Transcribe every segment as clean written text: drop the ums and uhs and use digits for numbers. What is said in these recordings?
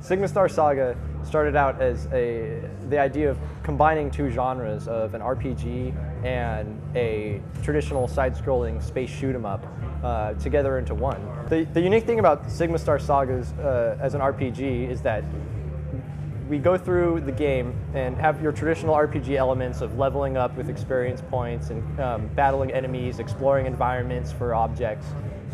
Sigma-Star-Saga started out as the idea of combining two genres of an RPG and a traditional side-scrolling space shoot-'em-up together into one. The unique thing about Sigma-Star-Sagas as an RPG is that we go through the game and have your traditional RPG elements of leveling up with experience points and battling enemies, exploring environments for objects.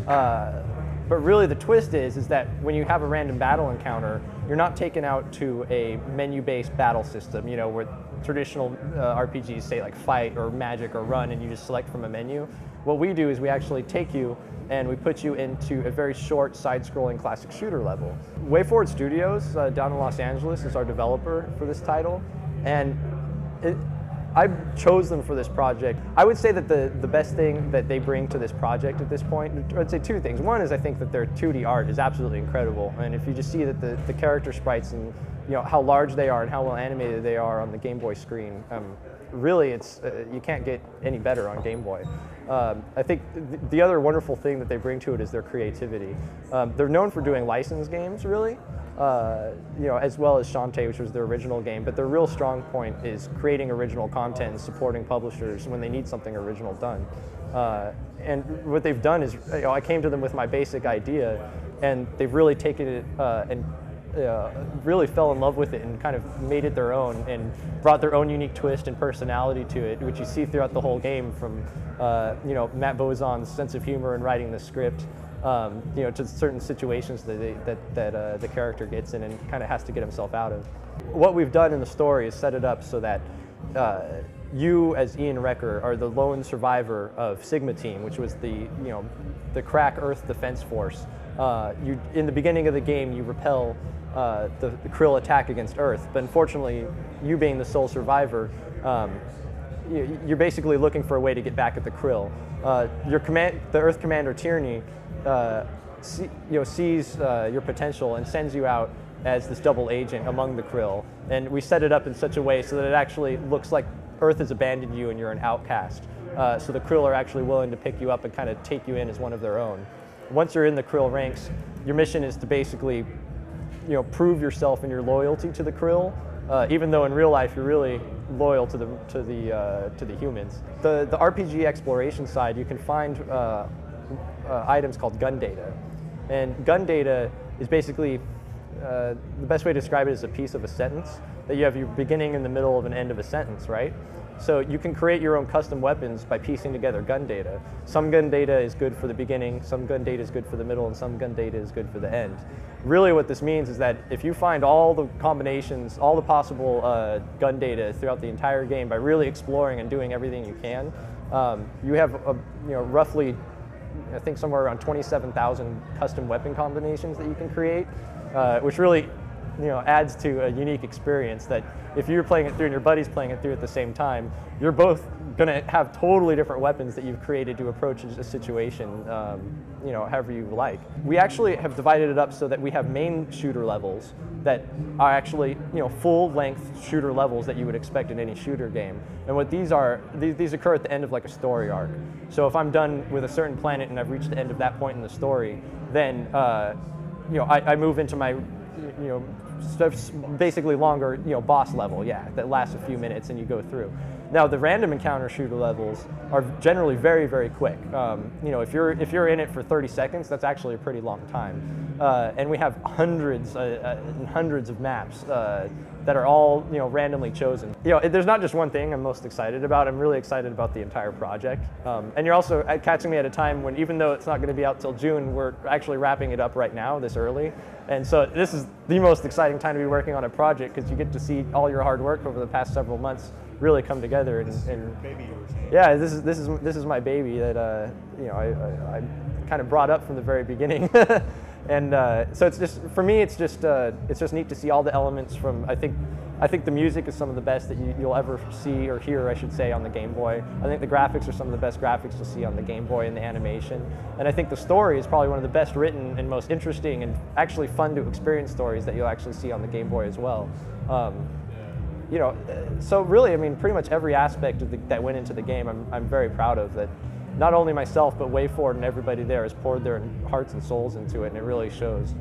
But really the twist is that when you have a random battle encounter, you're not taken out to a menu-based battle system, you know, where traditional RPGs say like fight or magic or run and you just select from a menu. What we do is we actually take you and we put you into a very short side-scrolling classic shooter level. WayForward Studios down in Los Angeles is our developer for this title, and I chose them for this project. I would say that the best thing that they bring to this project at this point, I'd say two things. One is I think that their 2D art is absolutely incredible, and if you just see that the character sprites and how large they are and how well animated they are on the Game Boy screen, really it's you can't get any better on Game Boy. I think the other wonderful thing that they bring to it is their creativity. They're known for doing licensed games, really. As well as Shantae, which was their original game, but their real strong point is creating original content and supporting publishers when they need something original done. And what they've done is, I came to them with my basic idea, and they've really taken it and really fell in love with it and kind of made it their own and brought their own unique twist and personality to it, which you see throughout the whole game, from Matt Bozon's sense of humor in writing the script, to certain situations that the character gets in and kind of has to get himself out of. What we've done in the story is set it up so that you, as Ian Recker, are the lone survivor of Sigma Team, which was the crack Earth Defense Force. In the beginning of the game, you repel the Krill attack against Earth, but unfortunately, you being the sole survivor, you're basically looking for a way to get back at the Krill. The Earth Commander Tierney sees your potential and sends you out as this double agent among the Krill, and we set it up in such a way so that it actually looks like Earth has abandoned you and you're an outcast. So the Krill are actually willing to pick you up and kind of take you in as one of their own. Once you're in the Krill ranks, your mission is to basically, prove yourself and your loyalty to the Krill, even though in real life you're really loyal to the humans. The RPG exploration side, you can find items called gun data, and gun data is basically the best way to describe it is a piece of a sentence that you have your beginning and the middle of an end of a sentence, right? So you can create your own custom weapons by piecing together gun data. Some gun data is good for the beginning, some gun data is good for the middle, and some gun data is good for the end. Really what this means is that if you find all the combinations, all the possible gun data throughout the entire game by really exploring and doing everything you can, you have roughly, I think, somewhere around 27,000 custom weapon combinations that you can create, which really adds to a unique experience that if you're playing it through and your buddy's playing it through at the same time, you're both going to have totally different weapons that you've created to approach a situation, however you like. We actually have divided it up so that we have main shooter levels that are actually, full-length shooter levels that you would expect in any shooter game. And what these are, these occur at the end of like a story arc. So if I'm done with a certain planet and I've reached the end of that point in the story, then I move into my basically longer, boss level, that lasts a few minutes and you go through. Now, the random encounter shooter levels are generally very, very quick. If you're in it for 30 seconds, that's actually a pretty long time. And we have hundreds and hundreds of maps that are all, randomly chosen. There's not just one thing I'm most excited about. I'm really excited about the entire project. And you're also catching me at a time when, even though it's not going to be out till June, we're actually wrapping it up right now, this early. And so this is the most exciting time to be working on a project, because you get to see all your hard work over the past several months really come together. And baby, you were saying. Yeah, this is my baby that I kind of brought up from the very beginning. And so it's just, for me, it's just neat to see all the elements from, I think the music is some of the best that you'll ever see or hear, I should say, on the Game Boy. I think the graphics are some of the best graphics you'll see on the Game Boy, and the animation. And I think the story is probably one of the best written and most interesting and actually fun to experience stories that you'll actually see on the Game Boy as well. So really, I mean, pretty much every aspect of that went into the game, I'm very proud of that. Not only myself, but WayForward and everybody there has poured their hearts and souls into it, and it really shows.